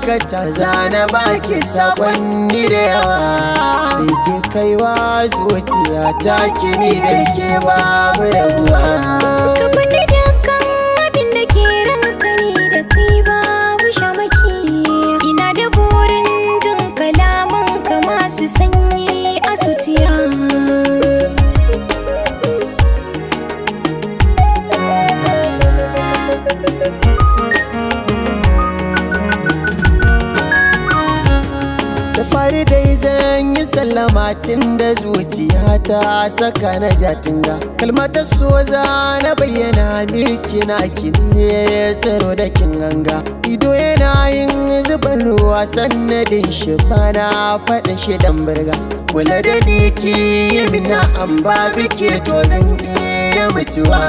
dakata zana baki sakonni da yawa sai ke kaiwa zuciya ta kini da ke babu rabuwa. Ka faɗi dukkan abin da ke ranka ni da kai babu shamaki. Ina da burin jin kalamanka masu sanyi a zuciya. Da fari dai zan yi sallama tun da zuciya ta saka na jatinga. Kalmatar so za na bayyana miki na kine tsaro da kin ganga. Ido yana yin zuban ruwa sannadin shi bana faɗin shi dan burga. Kula da ni ki yi mina an ba bike to zan iya mutuwa.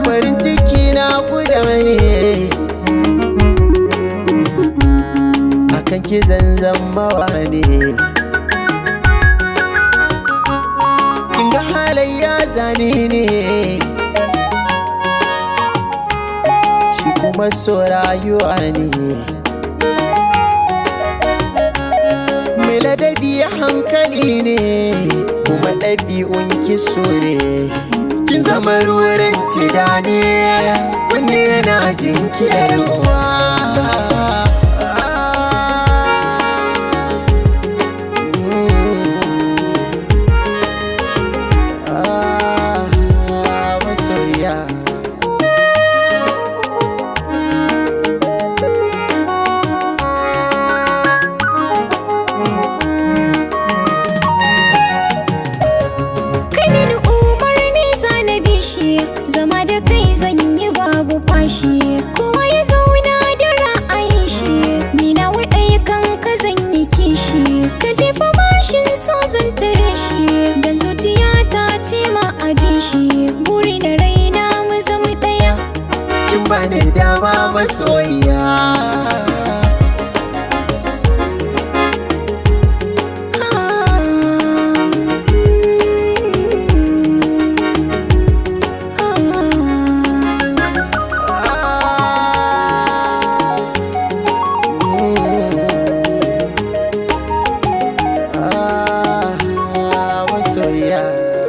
Farin ciki na guda ne akan ki zanzan mawa ne. Kin ga halayya zane ne shi kuma so rayuwa ne. Mai ladabi hankali ne kuma ɗabi'un ki so ne. Kin zama ruwan tidane kunne yana jinkirwa. Masoya zama da kai zan yi babu fashi. Kowa ya zauna da ra'ayin shi, ni na waɗai kanka zan yi kishi. Ka jefa mashin so zan tare shi, dan zuciya ta ce ma ajin shi. Buri da raina mu zama ɗaya. Kin bani dama masoyiya.